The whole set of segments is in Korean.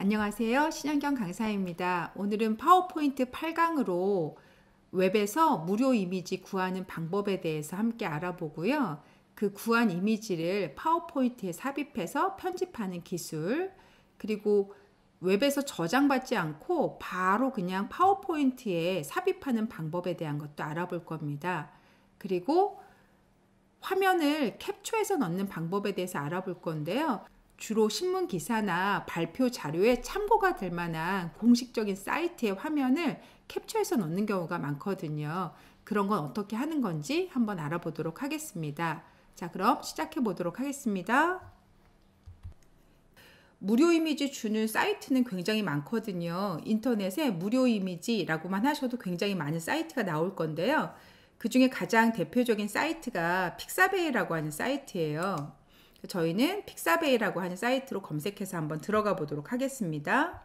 안녕하세요. 신현경 강사입니다. 오늘은 파워포인트 8강으로 웹에서 무료 이미지 구하는 방법에 대해서 함께 알아보고요. 그 구한 이미지를 파워포인트에 삽입해서 편집하는 기술, 그리고 웹에서 저장받지 않고 바로 그냥 파워포인트에 삽입하는 방법에 대한 것도 알아볼 겁니다. 그리고 화면을 캡처해서 넣는 방법에 대해서 알아볼 건데요. 주로 신문 기사나 발표 자료에 참고가 될 만한 공식적인 사이트의 화면을 캡처해서 넣는 경우가 많거든요. 그런 건 어떻게 하는 건지 한번 알아보도록 하겠습니다. 자, 그럼 시작해 보도록 하겠습니다. 무료 이미지 주는 사이트는 굉장히 많거든요. 인터넷에 무료 이미지라고만 하셔도 굉장히 많은 사이트가 나올 건데요. 그 중에 가장 대표적인 사이트가 픽사베이라고 하는 사이트예요. 저희는 픽사베이라고 하는 사이트로 검색해서 한번 들어가 보도록 하겠습니다.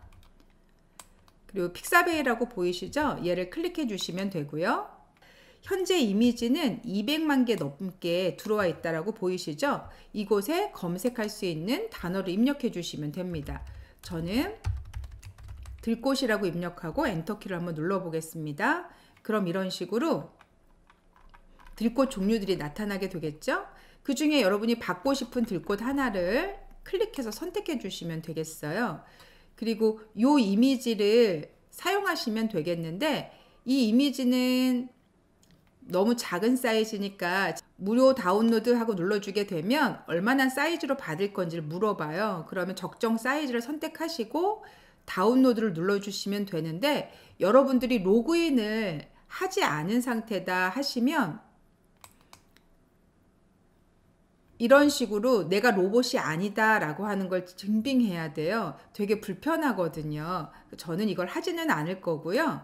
그리고 픽사베이라고 보이시죠? 얘를 클릭해 주시면 되고요. 현재 이미지는 200만 개 넘게 들어와 있다라고 보이시죠? 이곳에 검색할 수 있는 단어를 입력해 주시면 됩니다. 저는 들꽃이라고 입력하고 엔터키를 한번 눌러 보겠습니다. 그럼 이런 식으로 들꽃 종류들이 나타나게 되겠죠? 그 중에 여러분이 받고 싶은 들꽃 하나를 클릭해서 선택해 주시면 되겠어요. 그리고 이 이미지를 사용하시면 되겠는데, 이 이미지는 너무 작은 사이즈니까 무료 다운로드 하고 눌러주게 되면 얼마나 사이즈로 받을 건지를 물어봐요. 그러면 적정 사이즈를 선택하시고 다운로드를 눌러주시면 되는데, 여러분들이 로그인을 하지 않은 상태다 하시면 이런 식으로 내가 로봇이 아니다 라고 하는 걸 증빙해야 돼요. 되게 불편하거든요. 저는 이걸 하지는 않을 거고요.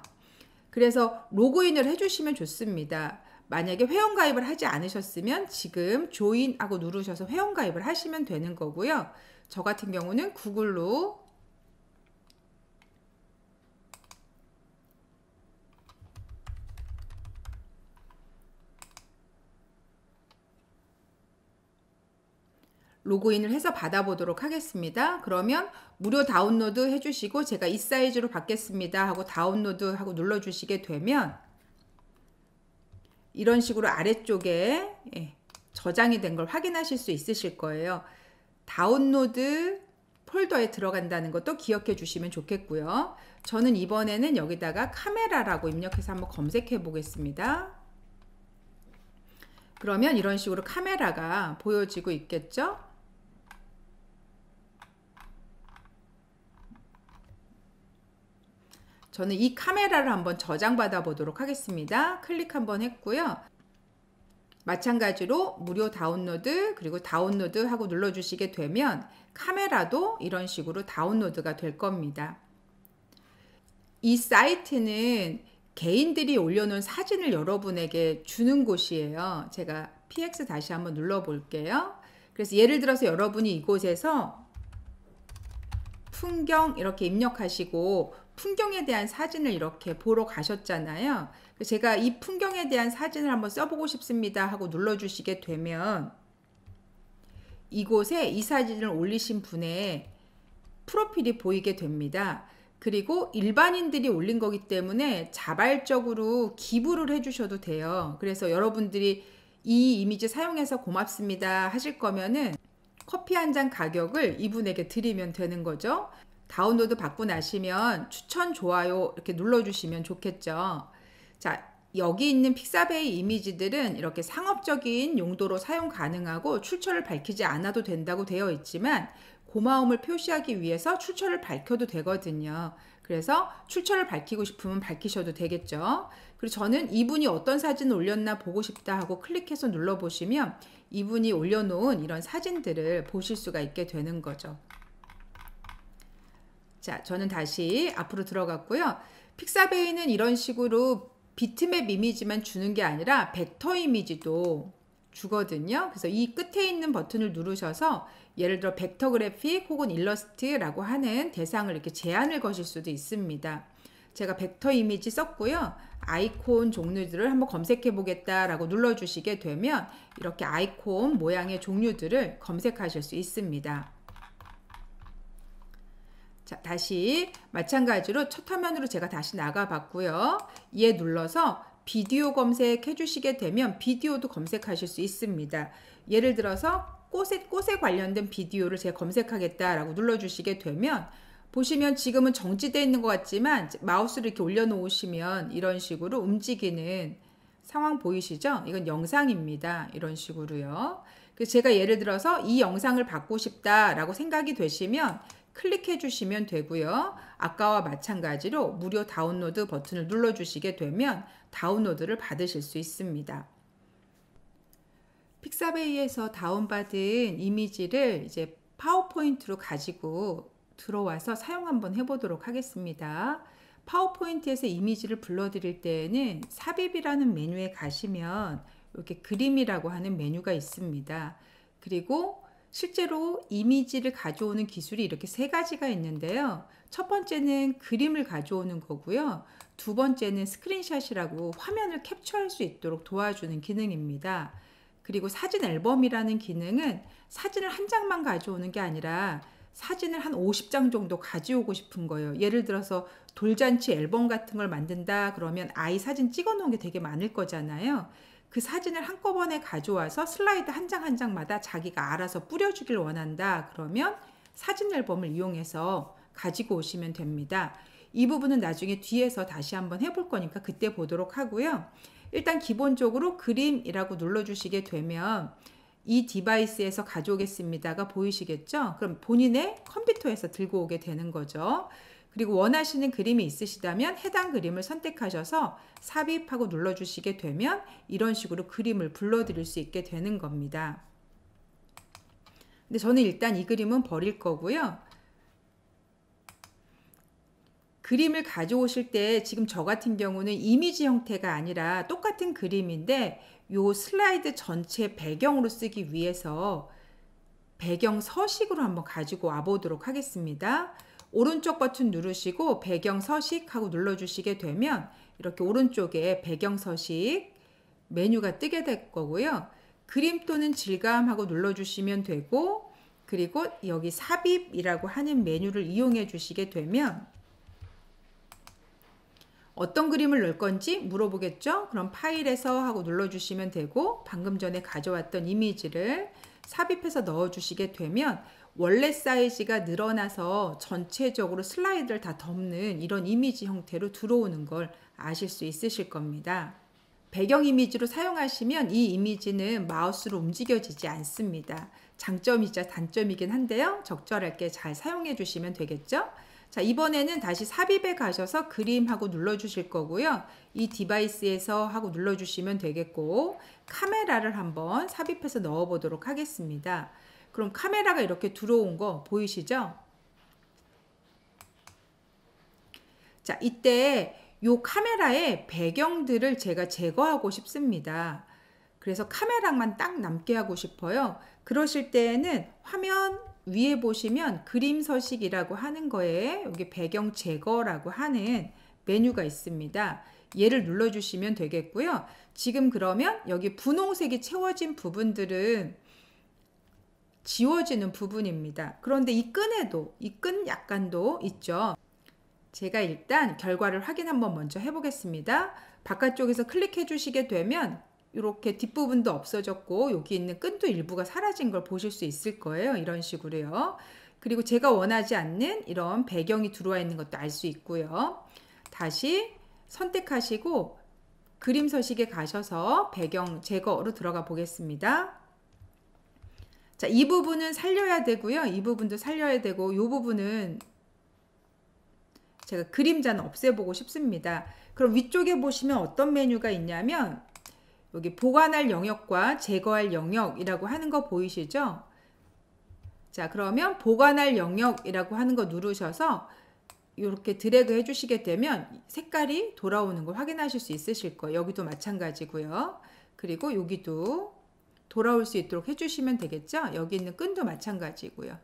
그래서 로그인을 해주시면 좋습니다. 만약에 회원가입을 하지 않으셨으면 지금 조인하고 누르셔서 회원가입을 하시면 되는 거고요. 저 같은 경우는 구글로 로그인을 해서 받아보도록 하겠습니다. 그러면 무료 다운로드 해주시고 제가 이 사이즈로 받겠습니다 하고 다운로드 하고 눌러주시게 되면 이런 식으로 아래쪽에 저장이 된 걸 확인하실 수 있으실 거예요. 다운로드 폴더에 들어간다는 것도 기억해 주시면 좋겠고요. 저는 이번에는 여기다가 카메라라고 입력해서 한번 검색해 보겠습니다. 그러면 이런 식으로 카메라가 보여지고 있겠죠? 저는 이 카메라를 한번 저장받아 보도록 하겠습니다. 클릭 한번 했고요. 마찬가지로 무료 다운로드 그리고 다운로드 하고 눌러주시게 되면 카메라도 이런 식으로 다운로드가 될 겁니다. 이 사이트는 개인들이 올려놓은 사진을 여러분에게 주는 곳이에요. 제가 PX 다시 한번 눌러 볼게요. 그래서 예를 들어서 여러분이 이곳에서 풍경 이렇게 입력하시고 풍경에 대한 사진을 이렇게 보러 가셨잖아요. 제가 이 풍경에 대한 사진을 한번 써보고 싶습니다 하고 눌러주시게 되면 이곳에 이 사진을 올리신 분의 프로필이 보이게 됩니다. 그리고 일반인들이 올린 거기 때문에 자발적으로 기부를 해주셔도 돼요. 그래서 여러분들이 이 이미지 사용해서 고맙습니다 하실 거면은 커피 한 잔 가격을 이분에게 드리면 되는 거죠. 다운로드 받고 나시면 추천, 좋아요 이렇게 눌러주시면 좋겠죠. 자, 여기 있는 픽사베이 이미지들은 이렇게 상업적인 용도로 사용 가능하고 출처를 밝히지 않아도 된다고 되어 있지만 고마움을 표시하기 위해서 출처를 밝혀도 되거든요. 그래서 출처를 밝히고 싶으면 밝히셔도 되겠죠. 그리고 저는 이분이 어떤 사진을 올렸나 보고 싶다 하고 클릭해서 눌러보시면 이분이 올려놓은 이런 사진들을 보실 수가 있게 되는 거죠. 자, 저는 다시 앞으로 들어갔고요. 픽사베이는 이런 식으로 비트맵 이미지만 주는 게 아니라 벡터 이미지도 주거든요. 그래서 이 끝에 있는 버튼을 누르셔서 예를 들어 벡터 그래픽 혹은 일러스트라고 하는 대상을 이렇게 제한을 거실 수도 있습니다. 제가 벡터 이미지 썼고요. 아이콘 종류들을 한번 검색해 보겠다라고 눌러주시게 되면 이렇게 아이콘 모양의 종류들을 검색하실 수 있습니다. 자, 다시 마찬가지로 첫 화면으로 제가 다시 나가 봤고요. 얘 눌러서 비디오 검색해 주시게 되면 비디오도 검색하실 수 있습니다. 예를 들어서 꽃에 관련된 비디오를 제가 검색하겠다라고 눌러주시게 되면 보시면 지금은 정지되어 있는 것 같지만 마우스를 이렇게 올려놓으시면 이런 식으로 움직이는 상황 보이시죠? 이건 영상입니다. 이런 식으로요. 그래서 제가 예를 들어서 이 영상을 받고 싶다라고 생각이 되시면 클릭해 주시면 되고요. 아까와 마찬가지로 무료 다운로드 버튼을 눌러 주시게 되면 다운로드를 받으실 수 있습니다. 픽사베이에서 다운받은 이미지를 이제 파워포인트로 가지고 들어와서 사용 한번 해보도록 하겠습니다. 파워포인트에서 이미지를 불러드릴 때에는 삽입이라는 메뉴에 가시면 이렇게 그림이라고 하는 메뉴가 있습니다. 그리고 실제로 이미지를 가져오는 기술이 이렇게 세 가지가 있는데요. 첫 번째는 그림을 가져오는 거고요. 두 번째는 스크린샷이라고 화면을 캡처할 수 있도록 도와주는 기능입니다. 그리고 사진 앨범이라는 기능은 사진을 한 장만 가져오는 게 아니라 사진을 한 50장 정도 가져오고 싶은 거예요. 예를 들어서 돌잔치 앨범 같은 걸 만든다 그러면 아이 사진 찍어 놓은 게 되게 많을 거잖아요. 그 사진을 한꺼번에 가져와서 슬라이드 한 장 한 장마다 자기가 알아서 뿌려주길 원한다 그러면 사진 앨범을 이용해서 가지고 오시면 됩니다. 이 부분은 나중에 뒤에서 다시 한번 해볼 거니까 그때 보도록 하고요. 일단 기본적으로 그림이라고 눌러주시게 되면 이 디바이스에서 가져오겠습니다가 보이시겠죠? 그럼 본인의 컴퓨터에서 들고 오게 되는 거죠. 그리고 원하시는 그림이 있으시다면 해당 그림을 선택하셔서 삽입하고 눌러주시게 되면 이런 식으로 그림을 불러드릴 수 있게 되는 겁니다. 근데 저는 일단 이 그림은 버릴 거고요. 그림을 가져오실 때 지금 저 같은 경우는 이미지 형태가 아니라 똑같은 그림인데 요 슬라이드 전체 배경으로 쓰기 위해서 배경 서식으로 한번 가지고 와 보도록 하겠습니다. 오른쪽 버튼 누르시고 배경 서식 하고 눌러주시게 되면 이렇게 오른쪽에 배경 서식 메뉴가 뜨게 될 거고요. 그림 또는 질감 하고 눌러주시면 되고 그리고 여기 삽입이라고 하는 메뉴를 이용해 주시게 되면 어떤 그림을 넣을 건지 물어보겠죠? 그럼 파일에서 하고 눌러주시면 되고 방금 전에 가져왔던 이미지를 삽입해서 넣어주시게 되면 원래 사이즈가 늘어나서 전체적으로 슬라이드를 다 덮는 이런 이미지 형태로 들어오는 걸 아실 수 있으실 겁니다. 배경 이미지로 사용하시면 이 이미지는 마우스로 움직여지지 않습니다. 장점이자 단점이긴 한데요. 적절하게 잘 사용해 주시면 되겠죠? 자, 이번에는 다시 삽입에 가셔서 그림하고 눌러주실 거고요. 이 디바이스에서 하고 눌러주시면 되겠고 카메라를 한번 삽입해서 넣어보도록 하겠습니다. 그럼 카메라가 이렇게 들어온 거 보이시죠? 자, 이때 요 카메라의 배경들을 제가 제거하고 싶습니다. 그래서 카메라만 딱 남게 하고 싶어요. 그러실 때에는 화면 위에 보시면 그림 서식이라고 하는 거에 여기 배경 제거라고 하는 메뉴가 있습니다. 얘를 눌러주시면 되겠고요. 지금 그러면 여기 분홍색이 채워진 부분들은 지워지는 부분입니다. 그런데 이 끈에도 이 끈 약간도 있죠. 제가 일단 결과를 확인 한번 먼저 해보겠습니다. 바깥쪽에서 클릭해 주시게 되면 이렇게 뒷부분도 없어졌고 여기 있는 끈도 일부가 사라진 걸 보실 수 있을 거예요. 이런 식으로요. 그리고 제가 원하지 않는 이런 배경이 들어와 있는 것도 알 수 있고요. 다시 선택하시고 그림 서식에 가셔서 배경 제거로 들어가 보겠습니다. 자, 이 부분은 살려야 되고요. 이 부분도 살려야 되고 이 부분은 제가 그림자는 없애보고 싶습니다. 그럼 위쪽에 보시면 어떤 메뉴가 있냐면 여기 보관할 영역과 제거할 영역이라고 하는 거 보이시죠? 자, 그러면 보관할 영역이라고 하는 거 누르셔서 이렇게 드래그 해주시게 되면 색깔이 돌아오는 걸 확인하실 수 있으실 거예요. 여기도 마찬가지고요. 그리고 여기도 돌아올 수 있도록 해주시면 되겠죠? 여기 있는 끈도 마찬가지고요.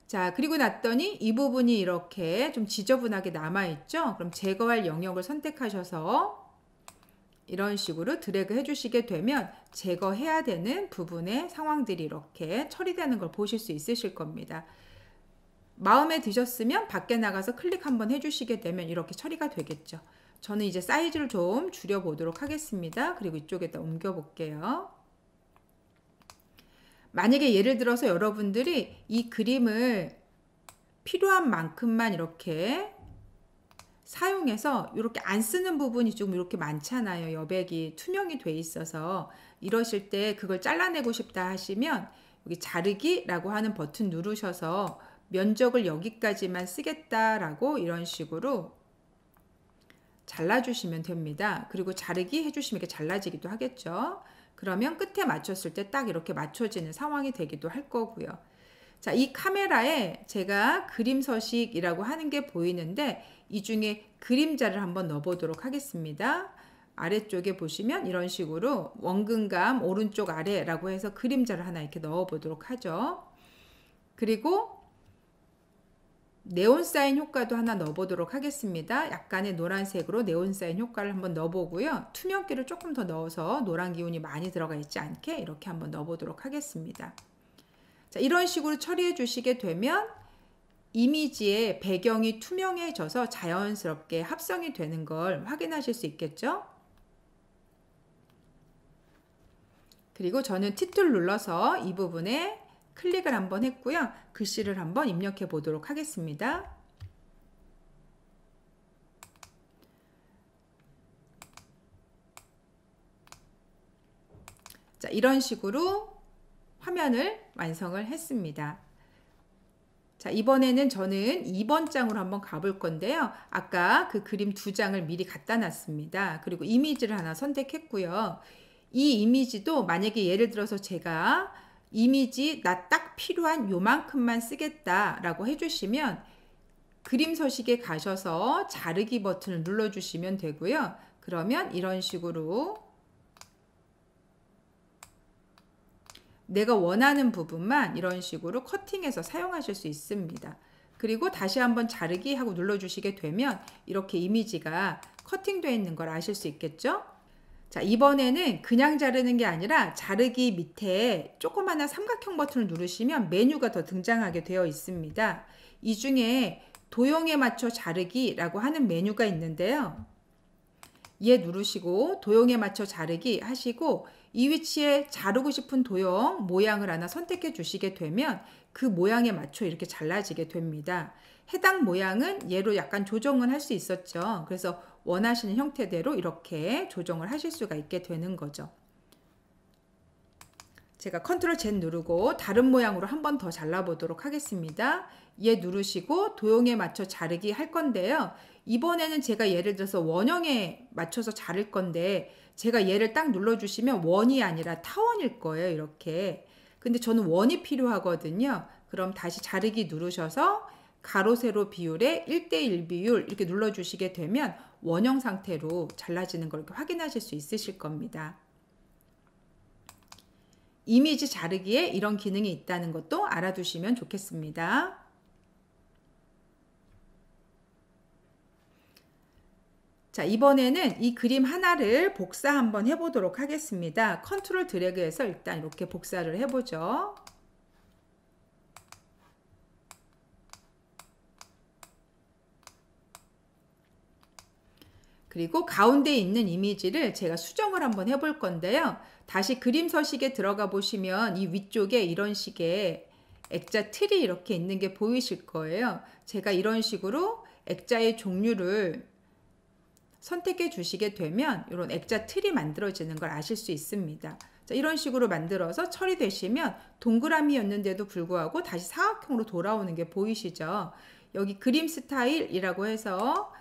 자, 그리고 났더니 이 부분이 이렇게 좀 지저분하게 남아있죠? 그럼 제거할 영역을 선택하셔서 이런 식으로 드래그 해주시게 되면 제거해야 되는 부분의 상황들이 이렇게 처리되는 걸 보실 수 있으실 겁니다. 마음에 드셨으면 밖에 나가서 클릭 한번 해주시게 되면 이렇게 처리가 되겠죠. 저는 이제 사이즈를 좀 줄여 보도록 하겠습니다. 그리고 이쪽에다 옮겨 볼게요. 만약에 예를 들어서 여러분들이 이 그림을 필요한 만큼만 이렇게 사용해서 이렇게 안 쓰는 부분이 좀 이렇게 많잖아요. 여백이 투명이 돼 있어서 이러실 때 그걸 잘라내고 싶다 하시면 여기 자르기라고 하는 버튼 누르셔서 면적을 여기까지만 쓰겠다라고 이런 식으로 잘라주시면 됩니다. 그리고 자르기 해주시면 이렇게 잘라지기도 하겠죠. 그러면 끝에 맞췄을 때 딱 이렇게 맞춰지는 상황이 되기도 할 거고요. 자, 이 카메라에 제가 그림 서식이라고 하는 게 보이는데 이 중에 그림자를 한번 넣어 보도록 하겠습니다. 아래쪽에 보시면 이런 식으로 원근감 오른쪽 아래라고 해서 그림자를 하나 이렇게 넣어 보도록 하죠. 그리고 네온사인 효과도 하나 넣어보도록 하겠습니다. 약간의 노란색으로 네온사인 효과를 한번 넣어보고요. 투명기를 조금 더 넣어서 노란 기운이 많이 들어가 있지 않게 이렇게 한번 넣어보도록 하겠습니다. 자, 이런 식으로 처리해 주시게 되면 이미지의 배경이 투명해져서 자연스럽게 합성이 되는 걸 확인하실 수 있겠죠? 그리고 저는 T툴 눌러서 이 부분에 클릭을 한번 했고요. 글씨를 한번 입력해 보도록 하겠습니다. 자, 이런 식으로 화면을 완성을 했습니다. 자, 이번에는 저는 2번 장으로 한번 가볼 건데요. 아까 그 그림 2장을 미리 갖다 놨습니다. 그리고 이미지를 하나 선택했고요. 이 이미지도 만약에 예를 들어서 제가 이미지 나 딱 필요한 요만큼만 쓰겠다라고 해주시면 그림 서식에 가셔서 자르기 버튼을 눌러주시면 되고요. 그러면 이런 식으로 내가 원하는 부분만 이런 식으로 커팅해서 사용하실 수 있습니다. 그리고 다시 한번 자르기 하고 눌러주시게 되면 이렇게 이미지가 커팅되어 있는 걸 아실 수 있겠죠? 자, 이번에는 그냥 자르는 게 아니라 자르기 밑에 조그마한 삼각형 버튼을 누르시면 메뉴가 더 등장하게 되어 있습니다. 이 중에 도형에 맞춰 자르기라고 하는 메뉴가 있는데요. 얘 누르시고 도형에 맞춰 자르기 하시고 이 위치에 자르고 싶은 도형 모양을 하나 선택해 주시게 되면 그 모양에 맞춰 이렇게 잘라지게 됩니다. 해당 모양은 얘로 약간 조정은 할 수 있었죠. 그래서 원하시는 형태대로 이렇게 조정을 하실 수가 있게 되는 거죠. 제가 컨트롤 Z 누르고 다른 모양으로 한 번 더 잘라보도록 하겠습니다. 얘 누르시고 도형에 맞춰 자르기 할 건데요. 이번에는 제가 예를 들어서 원형에 맞춰서 자를 건데 제가 얘를 딱 눌러주시면 원이 아니라 타원일 거예요. 이렇게. 근데 저는 원이 필요하거든요. 그럼 다시 자르기 누르셔서 가로 세로 비율에 1:1 비율 이렇게 눌러주시게 되면 원형 상태로 잘라지는 걸 이렇게 확인하실 수 있으실 겁니다. 이미지 자르기에 이런 기능이 있다는 것도 알아두시면 좋겠습니다. 자, 이번에는 이 그림 하나를 복사 한번 해보도록 하겠습니다. 컨트롤 드래그해서 일단 이렇게 복사를 해보죠. 그리고 가운데 있는 이미지를 제가 수정을 한번 해볼 건데요. 다시 그림 서식에 들어가 보시면 이 위쪽에 이런 식의 액자 틀이 이렇게 있는 게 보이실 거예요. 제가 이런 식으로 액자의 종류를 선택해 주시게 되면 이런 액자 틀이 만들어지는 걸 아실 수 있습니다. 자, 이런 식으로 만들어서 처리되시면 동그라미였는데도 불구하고 다시 사각형으로 돌아오는 게 보이시죠? 여기 그림 스타일이라고 해서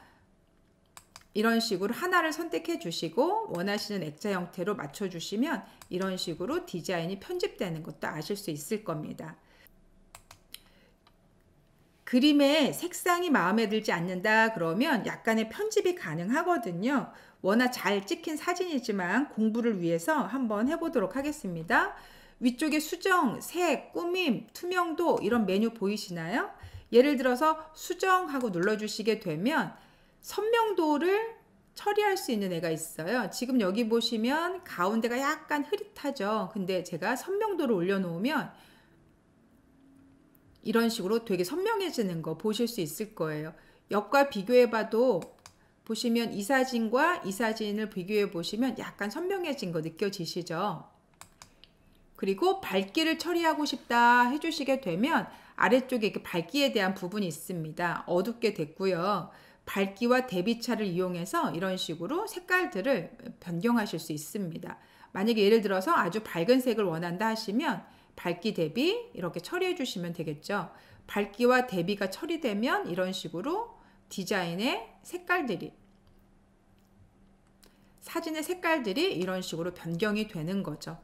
이런 식으로 하나를 선택해 주시고 원하시는 액자 형태로 맞춰 주시면 이런 식으로 디자인이 편집되는 것도 아실 수 있을 겁니다. 그림의 색상이 마음에 들지 않는다 그러면 약간의 편집이 가능하거든요. 워낙 잘 찍힌 사진이지만 공부를 위해서 한번 해보도록 하겠습니다. 위쪽에 수정, 색, 꾸밈, 투명도 이런 메뉴 보이시나요? 예를 들어서 수정하고 눌러주시게 되면 선명도를 처리할 수 있는 애가 있어요. 지금 여기 보시면 가운데가 약간 흐릿하죠. 근데 제가 선명도를 올려놓으면 이런 식으로 되게 선명해지는 거 보실 수 있을 거예요. 옆과 비교해 봐도 보시면 이 사진과 이 사진을 비교해 보시면 약간 선명해진 거 느껴지시죠? 그리고 밝기를 처리하고 싶다 해주시게 되면 아래쪽에 이렇게 밝기에 대한 부분이 있습니다. 어둡게 됐고요. 밝기와 대비차를 이용해서 이런 식으로 색깔들을 변경하실 수 있습니다. 만약에 예를 들어서 아주 밝은 색을 원한다 하시면 밝기 대비 이렇게 처리해 주시면 되겠죠. 밝기와 대비가 처리되면 이런 식으로 디자인의 색깔들이, 사진의 색깔들이 이런 식으로 변경이 되는 거죠.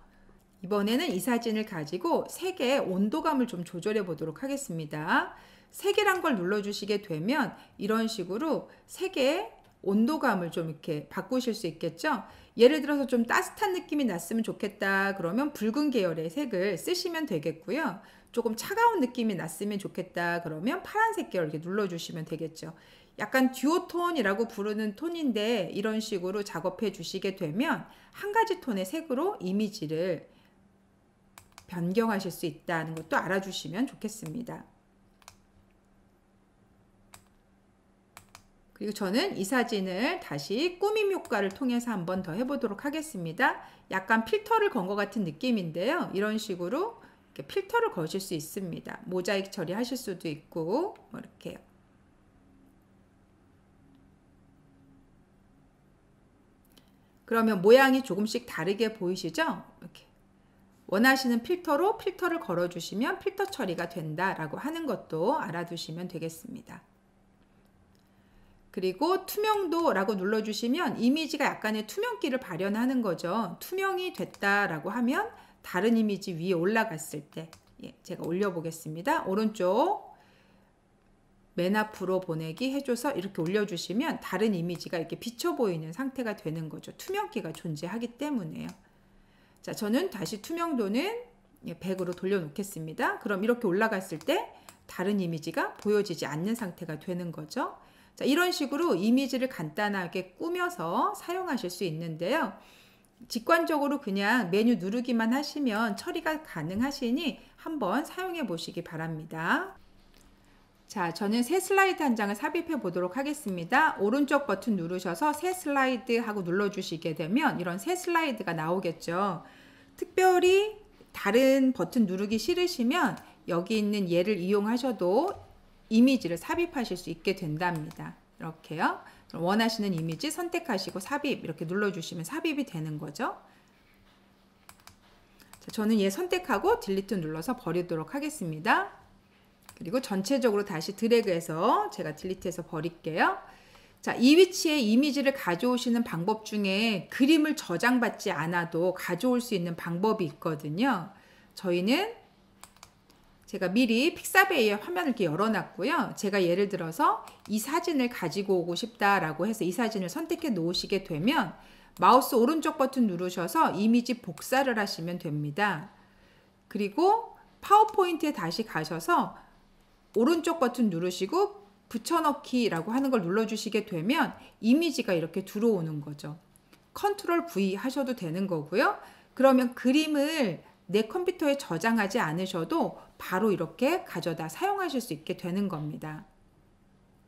이번에는 이 사진을 가지고 색의 온도감을 좀 조절해 보도록 하겠습니다. 색이란 걸 눌러주시게 되면 이런 식으로 색의 온도감을 좀 이렇게 바꾸실 수 있겠죠. 예를 들어서 좀 따뜻한 느낌이 났으면 좋겠다 그러면 붉은 계열의 색을 쓰시면 되겠고요. 조금 차가운 느낌이 났으면 좋겠다 그러면 파란색 계열 이렇게 눌러주시면 되겠죠. 약간 듀오톤이라고 부르는 톤인데 이런 식으로 작업해 주시게 되면 한 가지 톤의 색으로 이미지를 변경하실 수 있다는 것도 알아주시면 좋겠습니다. 그리고 저는 이 사진을 다시 꾸밈 효과를 통해서 한 번 더 해보도록 하겠습니다. 약간 필터를 건 것 같은 느낌인데요. 이런 식으로 이렇게 필터를 거실 수 있습니다. 모자이크 처리하실 수도 있고 뭐 이렇게요. 그러면 모양이 조금씩 다르게 보이시죠? 이렇게 원하시는 필터로 필터를 걸어주시면 필터 처리가 된다라고 하는 것도 알아두시면 되겠습니다. 그리고 투명도라고 눌러주시면 이미지가 약간의 투명기를 발현하는 거죠. 투명이 됐다라고 하면 다른 이미지 위에 올라갔을 때 제가 올려보겠습니다. 오른쪽 맨 앞으로 보내기 해줘서 이렇게 올려주시면 다른 이미지가 이렇게 비쳐 보이는 상태가 되는 거죠. 투명기가 존재하기 때문에요. 자, 저는 다시 투명도는 100으로 돌려놓겠습니다. 그럼 이렇게 올라갔을 때 다른 이미지가 보여지지 않는 상태가 되는 거죠. 자, 이런 식으로 이미지를 간단하게 꾸며서 사용하실 수 있는데요. 직관적으로 그냥 메뉴 누르기만 하시면 처리가 가능하시니 한번 사용해 보시기 바랍니다. 자, 저는 새 슬라이드 한 장을 삽입해 보도록 하겠습니다. 오른쪽 버튼 누르셔서 새 슬라이드 하고 눌러주시게 되면 이런 새 슬라이드가 나오겠죠. 특별히 다른 버튼 누르기 싫으시면 여기 있는 얘를 이용하셔도 이미지를 삽입하실 수 있게 된답니다. 이렇게요. 원하시는 이미지 선택하시고 삽입 이렇게 눌러주시면 삽입이 되는 거죠. 자, 저는 얘 선택하고 딜리트 눌러서 버리도록 하겠습니다. 그리고 전체적으로 다시 드래그해서 제가 딜리트해서 버릴게요. 자, 이 위치에 이미지를 가져오시는 방법 중에 그림을 저장받지 않아도 가져올 수 있는 방법이 있거든요. 저희는 제가 미리 픽사베이의 화면을 이렇게 열어놨고요. 제가 예를 들어서 이 사진을 가지고 오고 싶다라고 해서 이 사진을 선택해 놓으시게 되면 마우스 오른쪽 버튼 누르셔서 이미지 복사를 하시면 됩니다. 그리고 파워포인트에 다시 가셔서 오른쪽 버튼 누르시고 붙여넣기라고 하는 걸 눌러주시게 되면 이미지가 이렇게 들어오는 거죠. 컨트롤 V 하셔도 되는 거고요. 그러면 그림을 내 컴퓨터에 저장하지 않으셔도 바로 이렇게 가져다 사용하실 수 있게 되는 겁니다.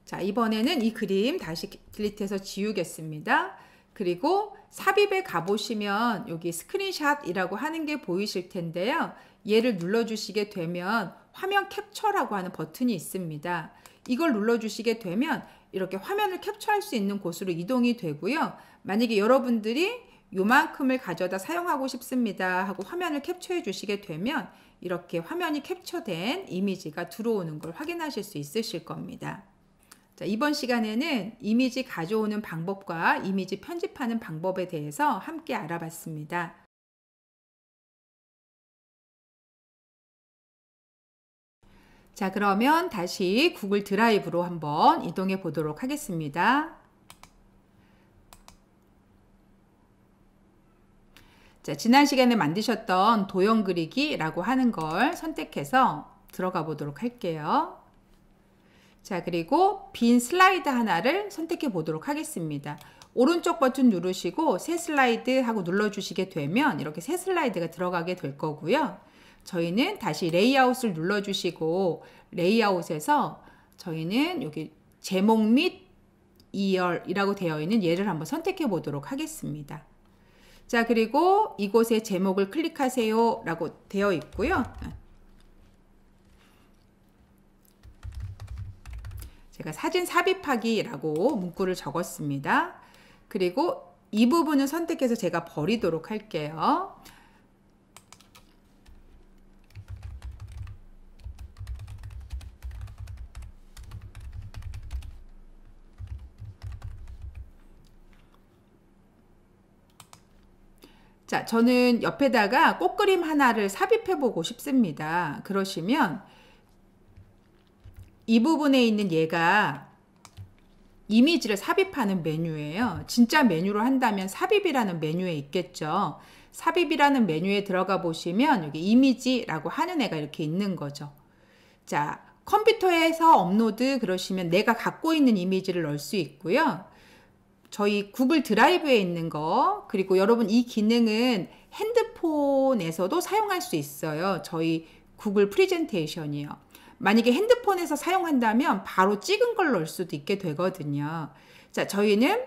자, 이번에는 이 그림 다시 딜리트해서 지우겠습니다. 그리고 삽입에 가보시면 여기 스크린샷이라고 하는 게 보이실 텐데요. 얘를 눌러주시게 되면 화면 캡처라고 하는 버튼이 있습니다. 이걸 눌러주시게 되면 이렇게 화면을 캡처할 수 있는 곳으로 이동이 되고요. 만약에 여러분들이 요만큼을 가져다 사용하고 싶습니다 하고 화면을 캡처해 주시게 되면 이렇게 화면이 캡처된 이미지가 들어오는 걸 확인하실 수 있으실 겁니다. 자, 이번 시간에는 이미지 가져오는 방법과 이미지 편집하는 방법에 대해서 함께 알아봤습니다. 자, 그러면 다시 구글 드라이브로 한번 이동해 보도록 하겠습니다. 자, 지난 시간에 만드셨던 도형 그리기라고 하는 걸 선택해서 들어가 보도록 할게요. 자, 그리고 빈 슬라이드 하나를 선택해 보도록 하겠습니다. 오른쪽 버튼 누르시고 새 슬라이드 하고 눌러주시게 되면 이렇게 새 슬라이드가 들어가게 될 거고요. 저희는 다시 레이아웃을 눌러주시고 레이아웃에서 저희는 여기 제목 및 2열이라고 되어 있는 얘를 한번 선택해 보도록 하겠습니다. 자, 그리고 이곳에 제목을 클릭하세요 라고 되어 있고요. 제가 사진 삽입하기라고 문구를 적었습니다. 그리고 이 부분은 선택해서 제가 버리도록 할게요. 자, 저는 옆에다가 꽃그림 하나를 삽입해 보고 싶습니다. 그러시면 이 부분에 있는 얘가 이미지를 삽입하는 메뉴예요. 진짜 메뉴로 한다면 삽입이라는 메뉴에 있겠죠. 삽입이라는 메뉴에 들어가 보시면 여기 이미지라고 하는 애가 이렇게 있는 거죠. 자, 컴퓨터에서 업로드 그러시면 내가 갖고 있는 이미지를 넣을 수 있고요. 저희 구글 드라이브에 있는 거, 그리고 여러분 이 기능은 핸드폰에서도 사용할 수 있어요. 저희 구글 프레젠테이션이요. 만약에 핸드폰에서 사용한다면 바로 찍은 걸 넣을 수도 있게 되거든요. 자, 저희는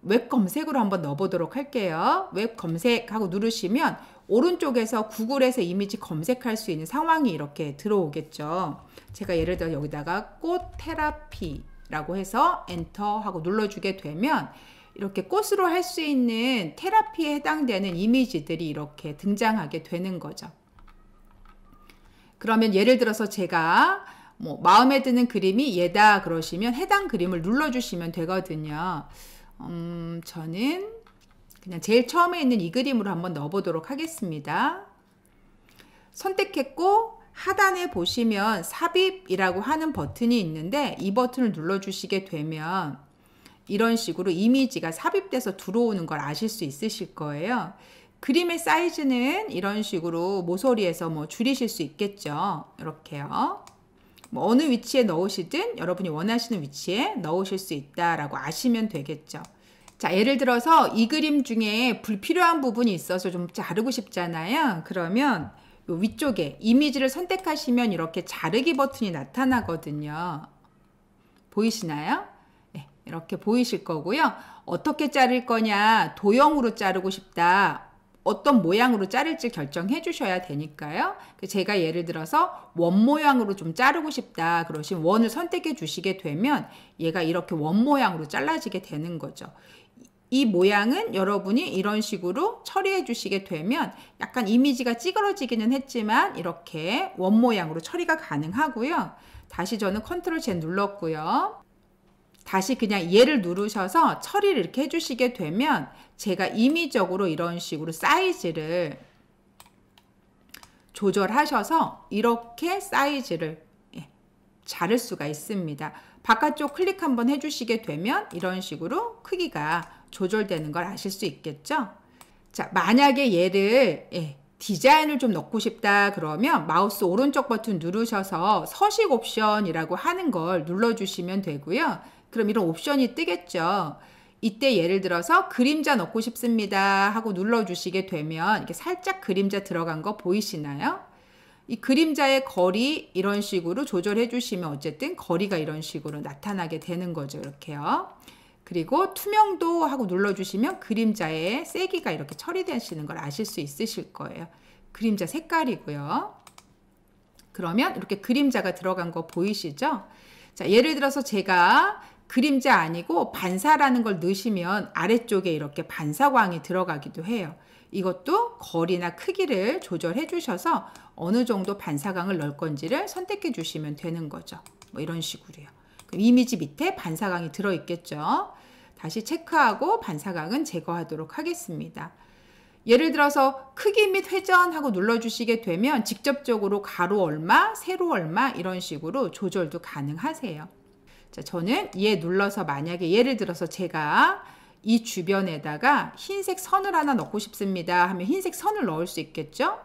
웹 검색으로 한번 넣어보도록 할게요. 웹 검색하고 누르시면 오른쪽에서 구글에서 이미지 검색할 수 있는 상황이 이렇게 들어오겠죠. 제가 예를 들어 여기다가 꽃 테라피 라고 해서 엔터 하고 눌러주게 되면 이렇게 꽃으로 할 수 있는 테라피에 해당되는 이미지들이 이렇게 등장하게 되는 거죠. 그러면 예를 들어서 제가 뭐 마음에 드는 그림이 얘다 그러시면 해당 그림을 눌러주시면 되거든요. 저는 그냥 제일 처음에 있는 이 그림으로 한번 넣어보도록 하겠습니다. 선택했고 하단에 보시면 삽입이라고 하는 버튼이 있는데 이 버튼을 눌러주시게 되면 이런 식으로 이미지가 삽입돼서 들어오는 걸 아실 수 있으실 거예요. 그림의 사이즈는 이런 식으로 모서리에서 뭐 줄이실 수 있겠죠. 이렇게요. 뭐 어느 위치에 넣으시든 여러분이 원하시는 위치에 넣으실 수 있다라고 아시면 되겠죠. 자, 예를 들어서 이 그림 중에 불필요한 부분이 있어서 좀 자르고 싶잖아요. 그러면 요 위쪽에 이미지를 선택하시면 이렇게 자르기 버튼이 나타나거든요. 보이시나요? 네, 이렇게 보이실 거고요. 어떻게 자를 거냐, 도형으로 자르고 싶다, 어떤 모양으로 자를지 결정해 주셔야 되니까요. 제가 예를 들어서 원 모양으로 좀 자르고 싶다 그러시면 원을 선택해 주시게 되면 얘가 이렇게 원 모양으로 잘라지게 되는 거죠. 이 모양은 여러분이 이런 식으로 처리해 주시게 되면 약간 이미지가 찌그러지기는 했지만 이렇게 원 모양으로 처리가 가능하고요. 다시 저는 컨트롤 Z 눌렀고요. 다시 그냥 얘를 누르셔서 처리를 이렇게 해주시게 되면 제가 임의적으로 이런 식으로 사이즈를 조절하셔서 이렇게 사이즈를 자를 수가 있습니다. 바깥쪽 클릭 한번 해주시게 되면 이런 식으로 크기가 조절되는 걸 아실 수 있겠죠. 자, 만약에 얘를 디자인을 좀 넣고 싶다 그러면 마우스 오른쪽 버튼 누르셔서 서식 옵션이라고 하는 걸 눌러주시면 되고요. 그럼 이런 옵션이 뜨겠죠. 이때 예를 들어서 그림자 넣고 싶습니다 하고 눌러주시게 되면 이렇게 살짝 그림자 들어간 거 보이시나요? 이 그림자의 거리 이런 식으로 조절해 주시면 어쨌든 거리가 이런 식으로 나타나게 되는 거죠. 이렇게요. 그리고 투명도 하고 눌러주시면 그림자의 세기가 이렇게 처리되시는 걸 아실 수 있으실 거예요. 그림자 색깔이고요. 그러면 이렇게 그림자가 들어간 거 보이시죠? 자, 예를 들어서 제가 그림자 아니고 반사라는 걸 넣으시면 아래쪽에 이렇게 반사광이 들어가기도 해요. 이것도 거리나 크기를 조절해 주셔서 어느 정도 반사광을 넣을 건지를 선택해 주시면 되는 거죠. 뭐 이런 식으로요. 그럼 이미지 밑에 반사광이 들어있겠죠. 다시 체크하고 반사광은 제거하도록 하겠습니다. 예를 들어서 크기 및 회전하고 눌러주시게 되면 직접적으로 가로 얼마, 세로 얼마 이런 식으로 조절도 가능하세요. 자, 저는 얘 눌러서 만약에 예를 들어서 제가 이 주변에다가 흰색 선을 하나 넣고 싶습니다 하면 흰색 선을 넣을 수 있겠죠.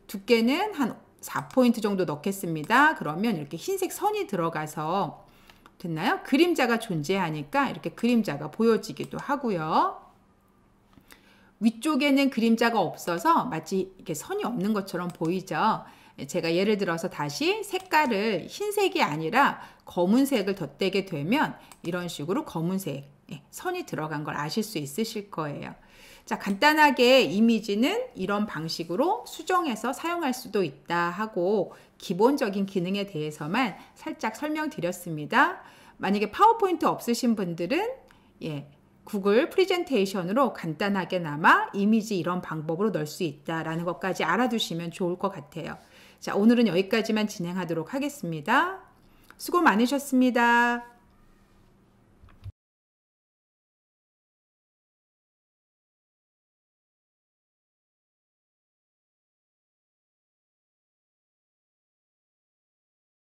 두께는 한 4포인트 정도 넣겠습니다. 그러면 이렇게 흰색 선이 들어가서 됐나요? 그림자가 존재하니까 이렇게 그림자가 보여지기도 하고요. 위쪽에는 그림자가 없어서 마치 이렇게 선이 없는 것처럼 보이죠. 제가 예를 들어서 다시 색깔을 흰색이 아니라 검은색을 덧대게 되면 이런 식으로 검은색 선이 들어간 걸 아실 수 있으실 거예요. 자, 간단하게 이미지는 이런 방식으로 수정해서 사용할 수도 있다 하고 기본적인 기능에 대해서만 살짝 설명드렸습니다. 만약에 파워포인트 없으신 분들은 구글 프레젠테이션으로 간단하게나마 이미지 이런 방법으로 넣을 수 있다라는 것까지 알아두시면 좋을 것 같아요. 자, 오늘은 여기까지만 진행하도록 하겠습니다. 수고 많으셨습니다.